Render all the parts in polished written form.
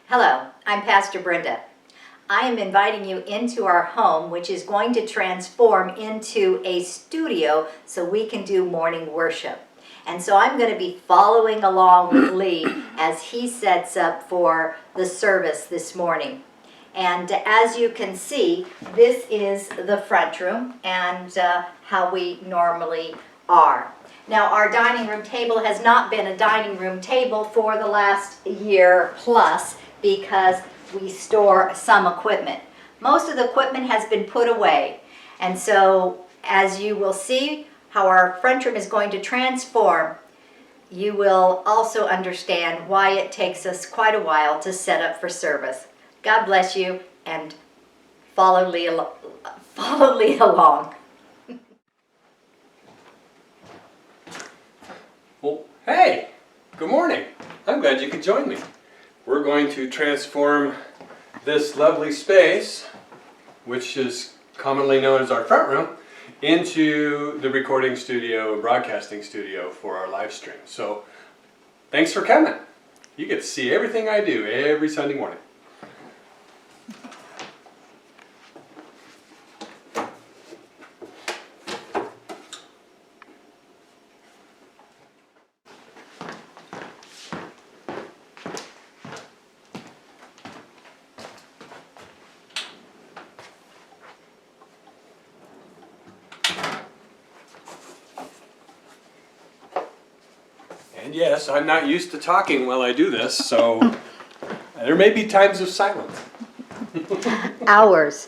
Hello, I'm Pastor Brinda. I am inviting you into our home, which is going to transform into a studio so we can do morning worship. And so I'm going to be following along with Lee as he sets up for the service this morning. And as you can see, this is the front room and how we normally are. Now, our dining room table has not been a dining room table for the last year plus because we store some equipment. Most of the equipment has been put away. And so, as you will see how our front room is going to transform, you will also understand why it takes us quite a while to set up for service. God bless you, and follow Lee along. Well, hey, good morning. I'm glad you could join me. We're going to transform this lovely space, which is commonly known as our front room, into the recording studio, broadcasting studio for our live stream. So, thanks for coming. You get to see everything I do every Sunday morning. And yes, I'm not used to talking while I do this, so there may be times of silence. Hours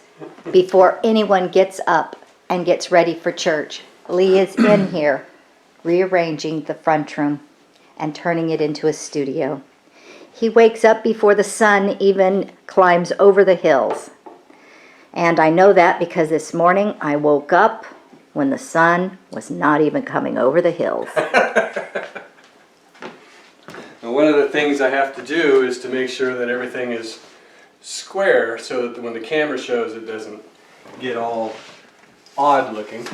before anyone gets up and gets ready for church, Lee is in here rearranging the front room and turning it into a studio. He wakes up before the sun even climbs over the hills. And I know that because this morning I woke up when the sun was not even coming over the hills. And one of the things I have to do is to make sure that everything is square so that when the camera shows it doesn't get all odd looking.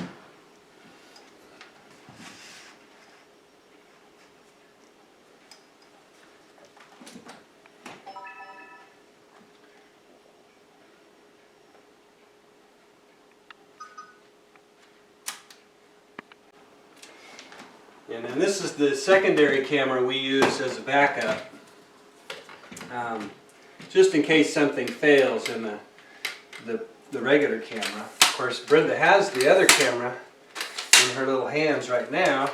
And then this is the secondary camera we use as a backup, just in case something fails in the regular camera. Of course, Brenda has the other camera in her little hands right now,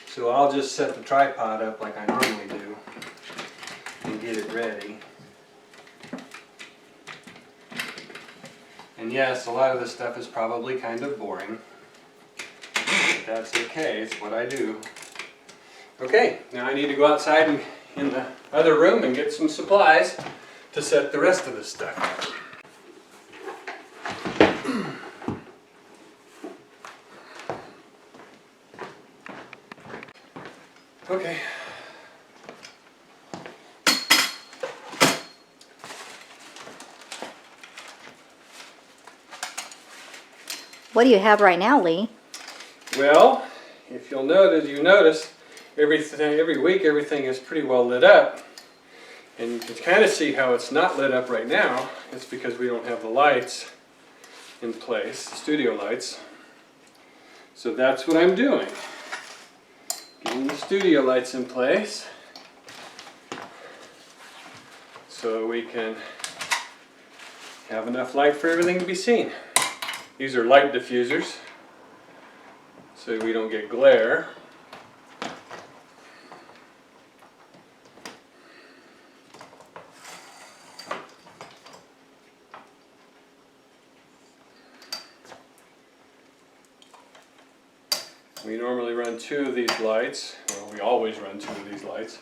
so I'll just set the tripod up like I normally do and get it ready. And yes, a lot of this stuff is probably kind of boring. That's okay, it's what I do. Okay, now I need to go outside and in the other room and get some supplies to set the rest of this stuff up. Okay. What do you have right now, Lee? Well, if you'll notice every week everything is pretty well lit up. And you can kind of see how it's not lit up right now. It's because we don't have the lights in place, the studio lights. So that's what I'm doing. Getting the studio lights in place so we can have enough light for everything to be seen. These are light diffusers, so we don't get glare. We normally run 2 of these lights. Well, we always run 2 of these lights.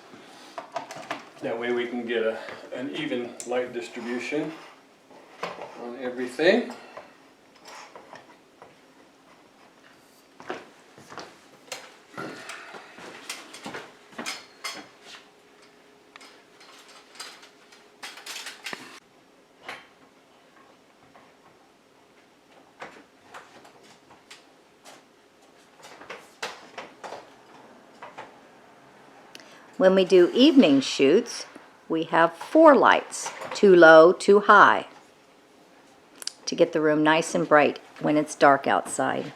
That way we can get an even light distribution on everything. When we do evening shoots, we have 4 lights, 2 low, 2 high, to get the room nice and bright when it's dark outside.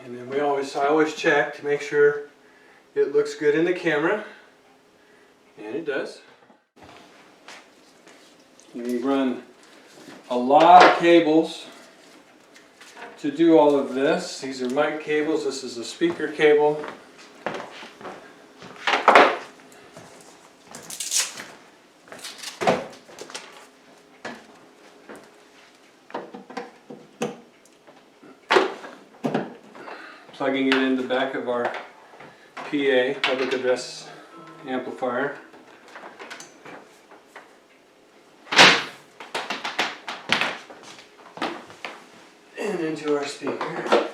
And then I always check to make sure it looks good in the camera, and it does. We run a lot of cables to do all of this. These are mic cables. This is a speaker cable. Plugging it in the back of our PA, public address amplifier. And into our speaker,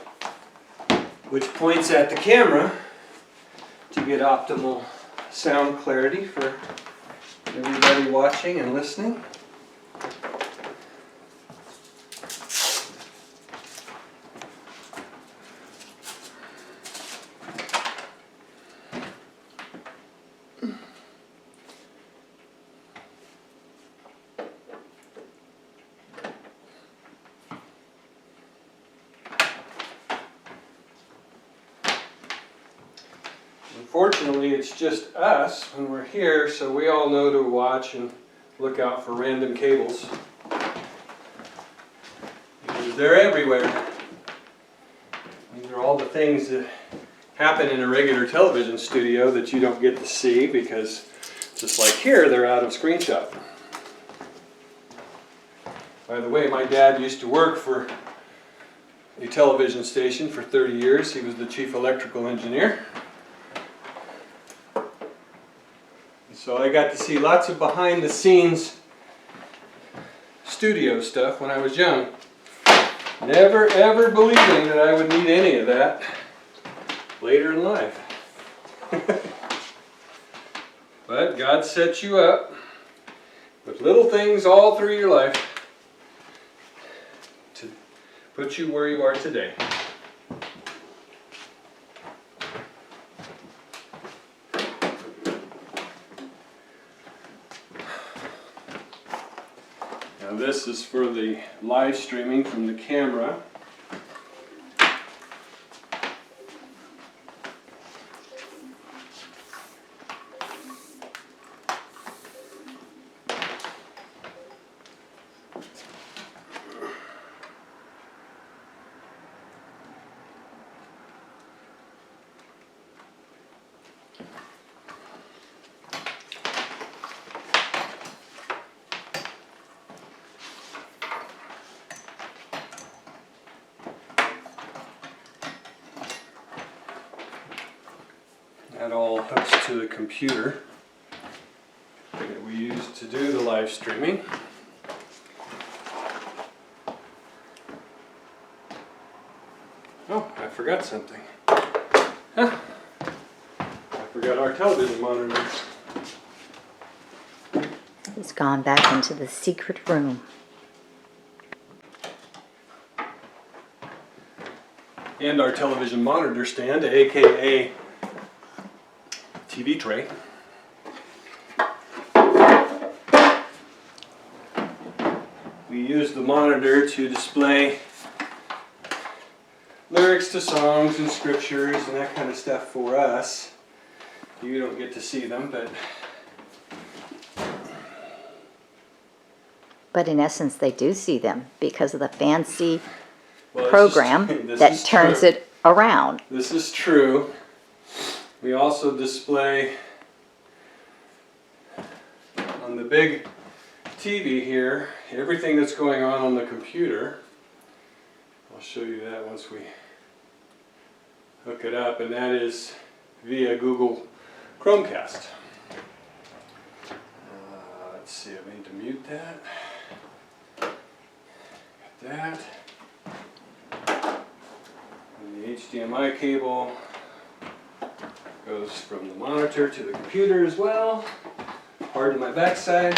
which points at the camera to get optimal sound clarity for everybody watching and listening. Unfortunately, it's just us when we're here, so we all know to watch and look out for random cables, because they're everywhere. These are all the things that happen in a regular television studio that you don't get to see, because just like here, they're out of screenshot. By the way, my dad used to work for a television station for 30 years. He was the chief electrical engineer. So I got to see lots of behind the scenes studio stuff when I was young. Never ever believing that I would need any of that later in life. But God sets you up with little things all through your life to put you where you are today. Now this is for the live streaming from the camera. That all hooks to the computer that we use to do the live streaming. Oh, I forgot something. Huh. I forgot our television monitor. He's gone back into the secret room. And our television monitor stand, aka TV tray. We use the monitor to display lyrics to songs and scriptures and that kind of stuff for us. You don't get to see them, But in essence, they do see them because of the fancy well, program that turns it around. This is true. We also display on the big TV here everything that's going on the computer. I'll show you that once we hook it up, and that is via Google Chromecast. Let's see, I need to mute that. Got that. And the HDMI cable. Goes from the monitor to the computer as well. Pardon my backside.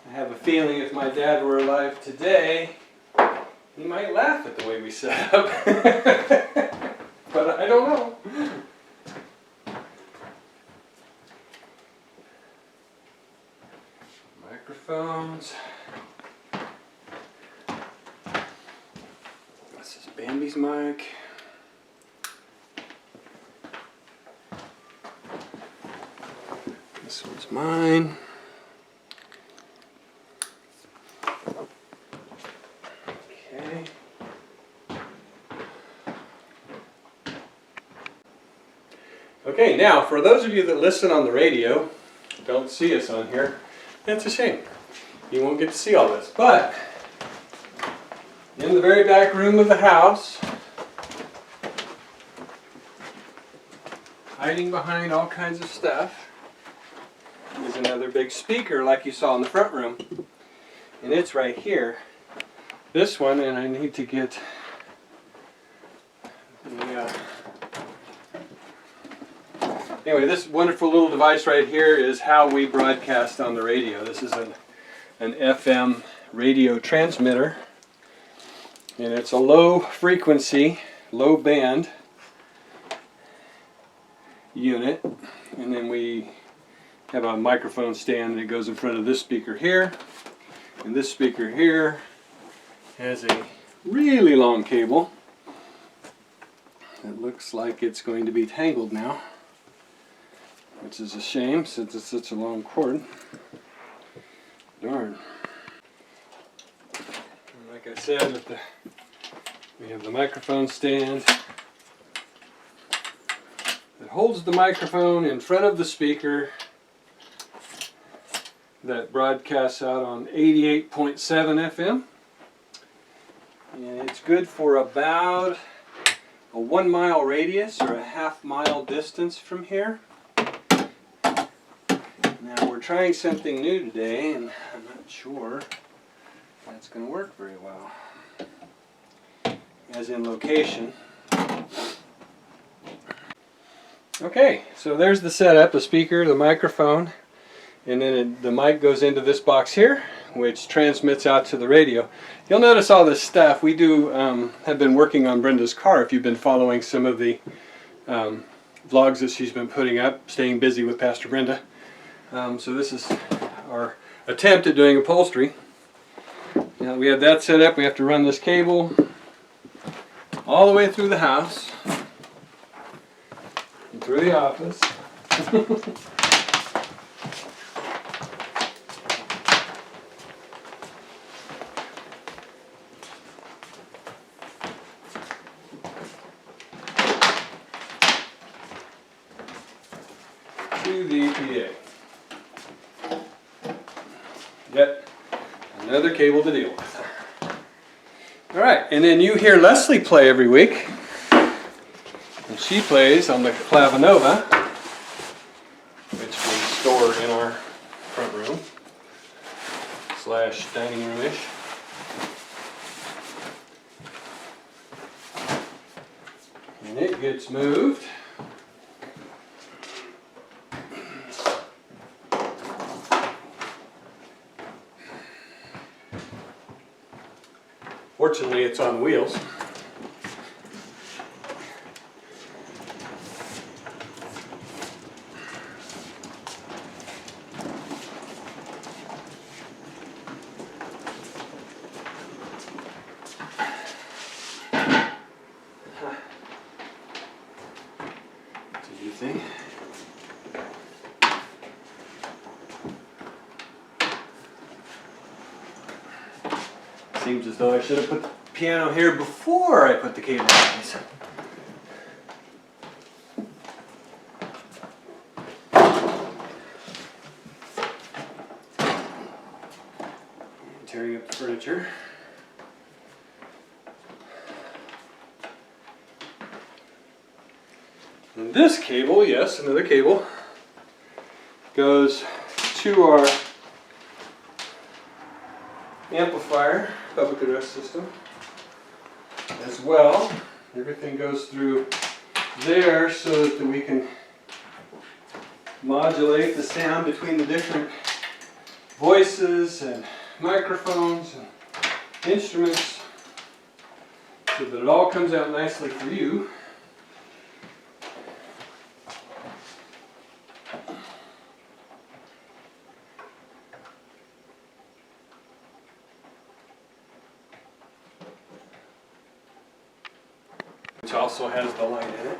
I have a feeling if my dad were alive today, he might laugh at the way we set up. But I don't know. Microphones. This is Bambi's mic. This one's mine. Okay. Okay, now for those of you that listen on the radio, don't see us on here, that's a shame. You won't get to see all this. But in the very back room of the house, hiding behind all kinds of stuff, is another big speaker like you saw in the front room. And it's right here. This one, and I need to get the, anyway, this wonderful little device right here is how we broadcast on the radio. This is an FM radio transmitter, and it's a low frequency, low band unit, and then we have a microphone stand that goes in front of this speaker here, and this speaker here has a really long cable. It looks like it's going to be tangled now, which is a shame since it's such a long cord. Darn. And like I said, we have the microphone stand that holds the microphone in front of the speaker that broadcasts out on 88.7 FM. And it's good for about a 1 mile radius or a half-mile distance from here. Now we're trying something new today, and I'm not sure that's going to work very well, as in location. Okay, so there's the setup, the speaker, the microphone, and then the mic goes into this box here, which transmits out to the radio. You'll notice all this stuff. We do have been working on Brinda's car, if you've been following some of the vlogs that she's been putting up, staying busy with Pastor Brinda. So this is our attempt at doing upholstery. Now we have that set up. We have to run this cable all the way through the house and through the office. To the PA. Yet another cable to deal with. Alright, and then you hear Leslie play every week. And she plays on the Clavinova, which we store in our front room / dining room-ish. And it gets moved. Fortunately, it's on wheels. It's a new thing. Seems as though I should have put the piano here before I put the cable on these. Tearing up the furniture. this cable, yes, another cable, goes to our amplifier, public address system as well. Everything goes through there so that we can modulate the sound between the different voices and microphones and instruments so that it all comes out nicely for you. Which also has the light in it.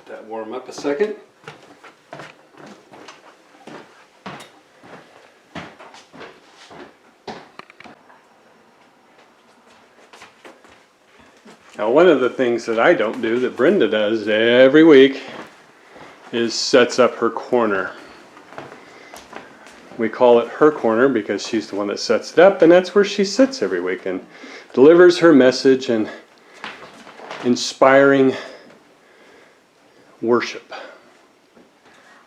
That warm up a second. Now, one of the things that I don't do that Brinda does every week is sets up her corner. We call it her corner because she's the one that sets it up, and that's where she sits every week and delivers her message and inspiring worship.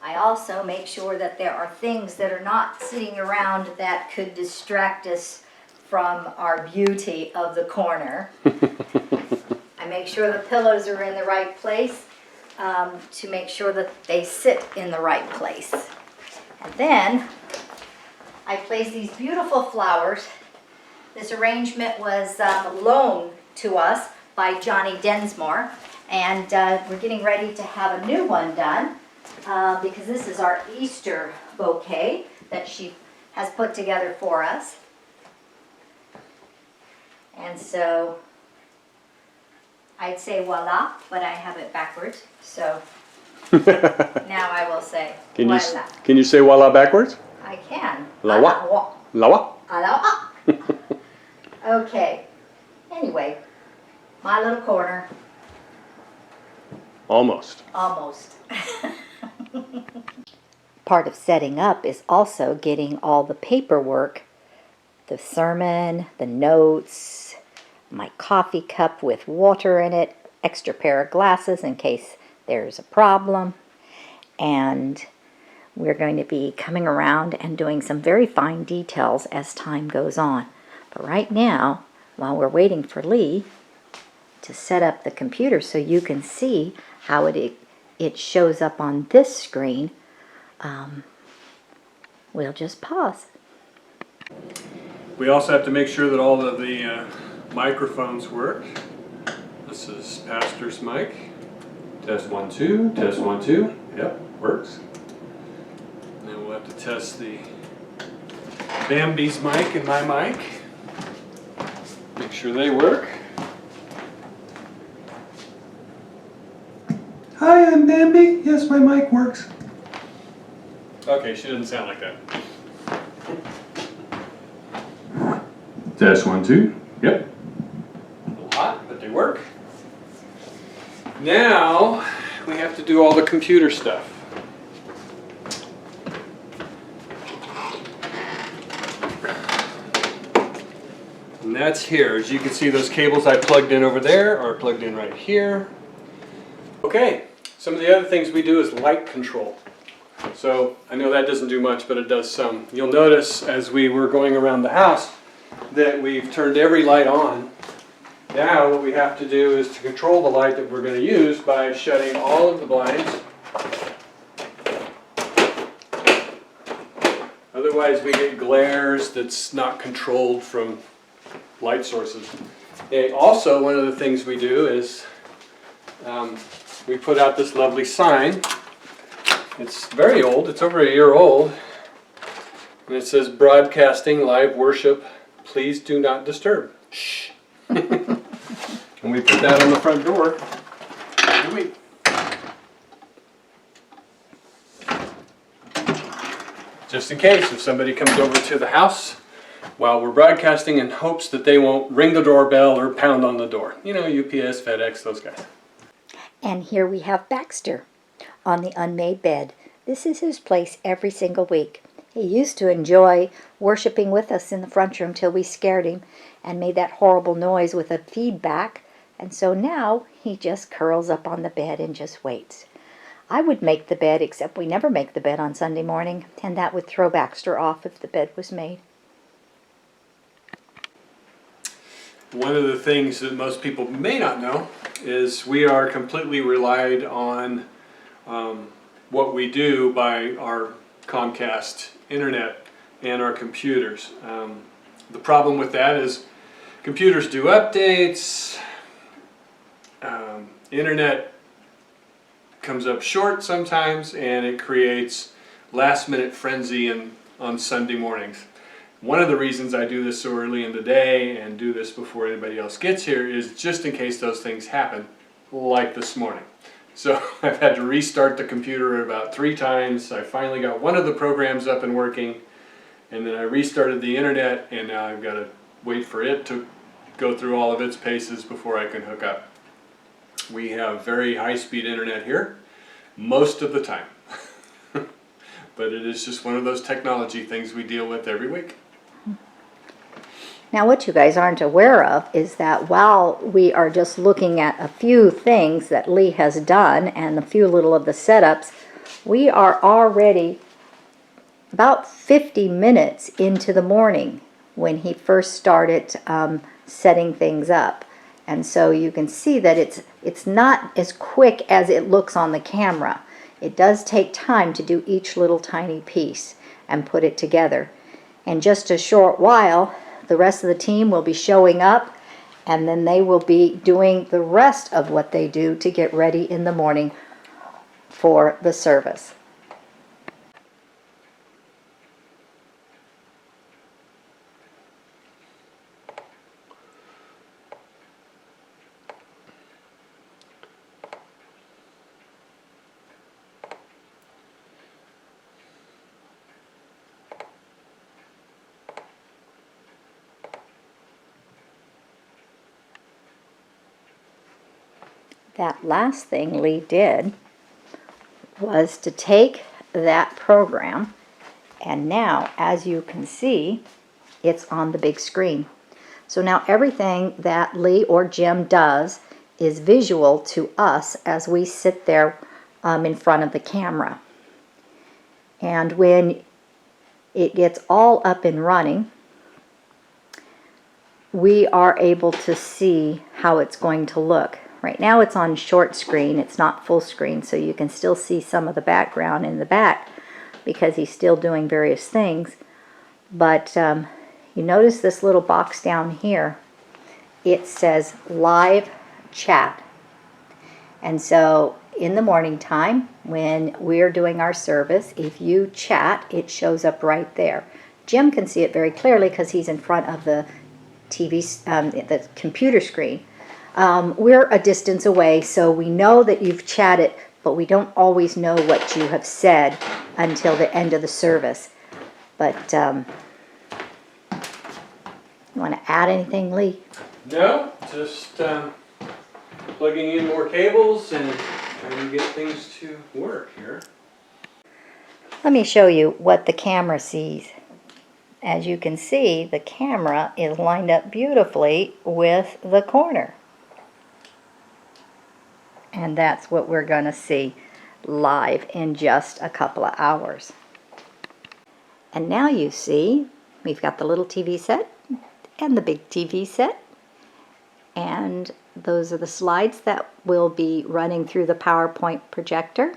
I also make sure that there are things that are not sitting around that could distract us from our beauty of the corner. I make sure the pillows are in the right place to make sure that they sit in the right place. And then I place these beautiful flowers. This arrangement was loaned to us by Johnny Densmore. And we're getting ready to have a new one done because this is our Easter bouquet that she has put together for us. And so I'd say voila, but I have it backwards. So now I will say voila. Can you say voila backwards? I can. Lawa. Lawa. Alawa. Okay. Anyway, my little corner. Almost. Almost. Part of setting up is also getting all the paperwork, the sermon, the notes, my coffee cup with water in it, extra pair of glasses in case there's a problem. And we're going to be coming around and doing some very fine details as time goes on. But right now, while we're waiting for Lee to set up the computer so you can see how it shows up on this screen, we'll just pause. We also have to make sure that all of the microphones work. This is Pastor's mic. Test 1, 2, test 1, 2. Yep, works. And then we'll have to test the Bambi's mic and my mic. Make sure they work. Hi, I'm Bambi. Yes, my mic works. Okay, she doesn't sound like that. Test 1, 2. Yep. A little hot, but they work. Now, we have to do all the computer stuff. And that's here. As you can see, those cables I plugged in over there are plugged in right here. Okay, some of the other things we do is light control. So I know that doesn't do much, but it does some. You'll notice as we were going around the house that we've turned every light on Now what we have to do is to control the light that we're going to use by shutting all of the blinds. Otherwise we get glares that's not controlled from light sources. And also, one of the things we do is we put out this lovely sign. It's very old, it's over a year old. And it says, broadcasting live worship, please do not disturb. Shh. And we put that on the front door every week. Just in case if somebody comes over to the house while we're broadcasting in hopes that they won't ring the doorbell or pound on the door. You know, UPS, FedEx, those guys. And here we have Baxter on the unmade bed. This is his place every single week. He used to enjoy worshiping with us in the front room till we scared him and made that horrible noise with a feedback. And so now he just curls up on the bed and just waits. I would make the bed, except we never make the bed on Sunday morning, and that would throw Baxter off if the bed was made. One of the things that most people may not know is we are completely relied on what we do by our Comcast internet and our computers. The problem with that is computers do updates, internet comes up short sometimes, and it creates last-minute frenzy on Sunday mornings. One of the reasons I do this so early in the day and do this before anybody else gets here is just in case those things happen, like this morning. So I've had to restart the computer about 3 times. I finally got one of the programs up and working, and then I restarted the internet, and now I've got to wait for it to go through all of its paces before I can hook up. We have very high-speed internet here most of the time. But it is just one of those technology things we deal with every week. Now, what you guys aren't aware of is that while we are just looking at a few things that Lee has done and a few little of the setups, we are already about 50 minutes into the morning when he first started setting things up. And so you can see that it's not as quick as it looks on the camera. It does take time to do each little tiny piece and put it together. In just a short while, the rest of the team will be showing up, and then they will be doing the rest of what they do to get ready in the morning for the service. That last thing Lee did was to take that program, and now, as you can see, it's on the big screen. So now everything that Lee or Jim does is visual to us as we sit there in front of the camera. And when it gets all up and running, we are able to see how it's going to look. Right now it's on short screen, it's not full screen, so you can still see some of the background in the back because he's still doing various things. But you notice this little box down here, it says live chat. And so in the morning time when we're doing our service, if you chat, it shows up right there. Jim can see it very clearly because he's in front of the the computer screen. We're a distance away, so we know that you've chatted, but we don't always know what you have said until the end of the service. But you want to add anything, Lee? No, just plugging in more cables and trying to get things to work here. Let me show you what the camera sees. As you can see, the camera is lined up beautifully with the corner. And that's what we're going to see live in just a couple of hours. And now you see, we've got the little TV set and the big TV set. And those are the slides that will be running through the PowerPoint projector.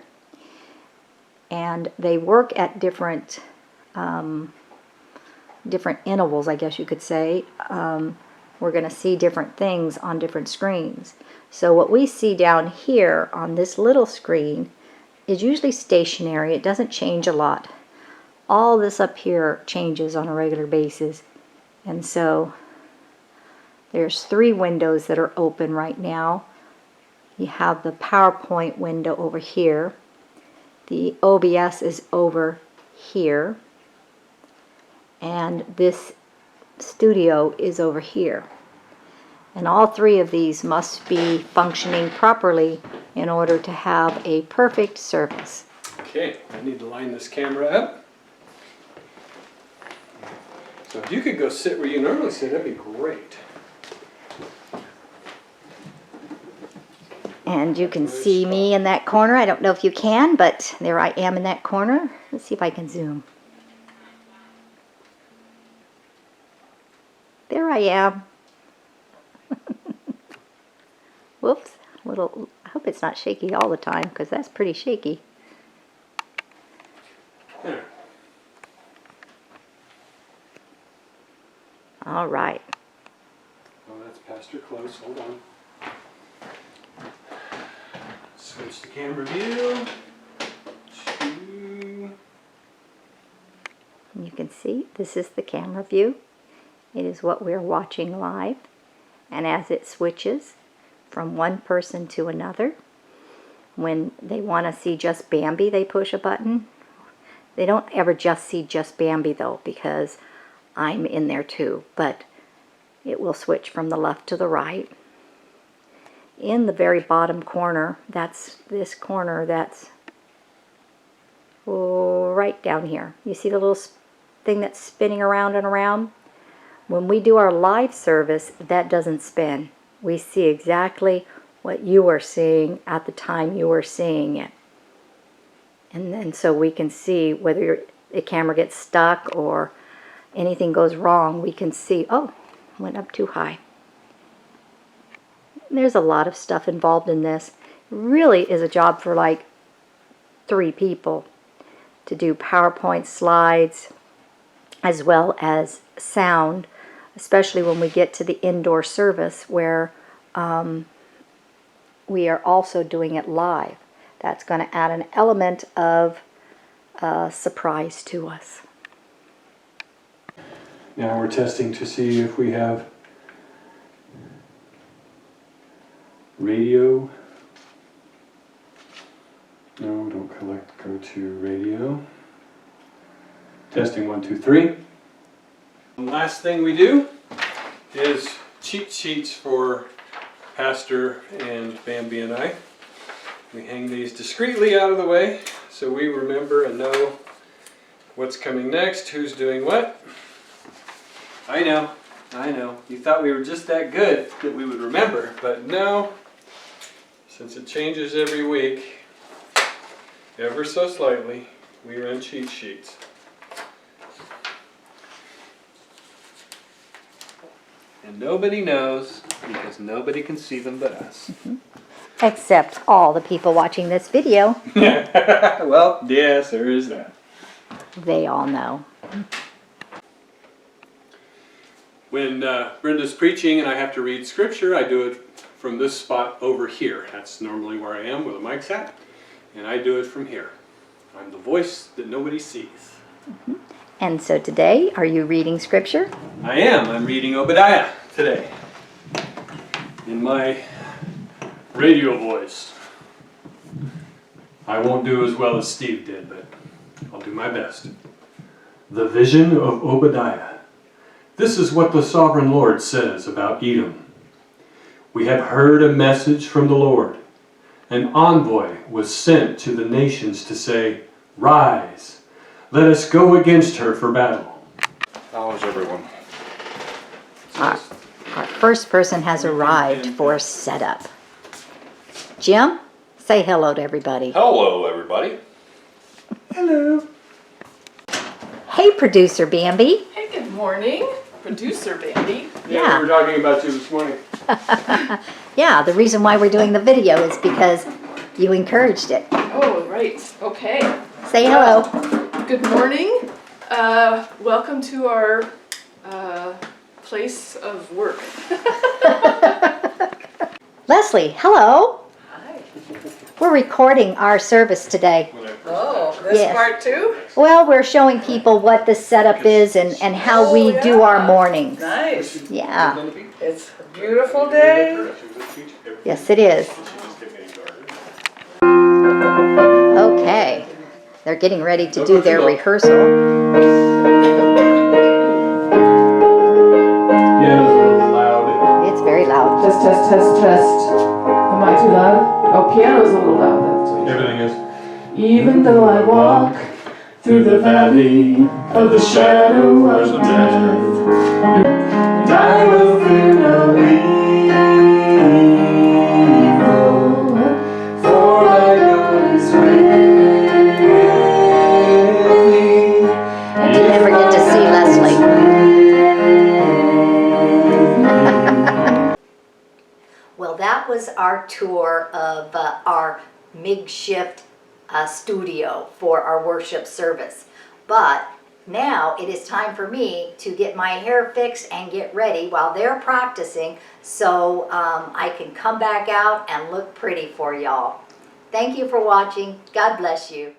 And they work at different intervals, I guess you could say. We're going to see different things on different screens. So what we see down here on this little screen is usually stationary. It doesn't change a lot. All this up here changes on a regular basis. And so there's 3 windows that are open right now. You have the PowerPoint window over here. The OBS is over here. And this studio is over here. And all 3 of these must be functioning properly in order to have a perfect service. Okay, I need to line this camera up. So if you could go sit where you normally sit, that'd be great. And you can see me in that corner. I don't know if you can, but there I am in that corner. Let's see if I can zoom. There I am. Whoops. I hope it's not shaky all the time, because that's pretty shaky. There. All right. Oh, that's Pastor close. Hold on. Switch the camera view to... You can see this is the camera view. It is what we're watching live. And as it switches from one person to another, when they want to see just Bambi, they push a button. They don't ever just see just Bambi though, because I'm in there too, but it will switch from the left to the right. In the very bottom corner, that's this corner, that's right down here. You see the little thing that's spinning around and around? When we do our live service, that doesn't spin. We see exactly what you are seeing at the time you are seeing it. And then so we can see whether the camera gets stuck or anything goes wrong, we can see, oh, went up too high. There's a lot of stuff involved in this. It really is a job for like 3 people to do PowerPoint slides as well as sound, especially when we get to the indoor service where we are also doing it live. That's going to add an element of surprise to us. Now we're testing to see if we have radio. No, don't go to radio. Testing 1, 2, 3. And last thing we do is cheat sheets for Pastor and Bambi and I. We hang these discreetly out of the way so we remember and know what's coming next, who's doing what. I know. You thought we were just that good that we would remember, but no. Since it changes every week, ever so slightly, we run cheat sheets. And nobody knows because nobody can see them but us. Except all the people watching this video. Well, yes, there is that. They all know. When Brinda's preaching and I have to read scripture, I do it from this spot over here. That's normally where I am where the mic's at. And I do it from here. I'm the voice that nobody sees. And so today, are you reading scripture? I am. I'm reading Obadiah today. In my radio voice. I won't do as well as Steve did, but I'll do my best. The vision of Obadiah. This is what the sovereign Lord says about Edom. We have heard a message from the Lord. An envoy was sent to the nations to say, "Rise, let us go against her for battle." How is everyone? Our first person has arrived for setup. Jim, say hello to everybody. Hello, everybody. Hello. Hey, producer Bambi. Hey, good morning, producer Bambi. Yeah, we were talking about you this morning. Yeah, the reason why we're doing the video is because you encouraged it. Oh, right. Okay. Say hello. Good morning. Welcome to our place of work. Leslie, hello. Hi. We're recording our service today. Oh, this Yes. part too? Well, we're showing people what the setup is and how we do our mornings. Nice. Yeah, It's a beautiful day. yes it is. Okay, they're getting ready to do their rehearsal. Yeah, it was a little loud. It's very loud. Test, test, test, test. Am I too loud? Oh, piano's a little loud. That's what Everything is. Even though I walk through the valley of the shadow of death, and I will fear no evil, for thy God is with me. And you never get to see Leslie. Well, that was our tour of our makeshift studio for our worship service. But now it is time for me to get my hair fixed and get ready while they're practicing so I can come back out and look pretty for y'all. Thank you for watching. God bless you.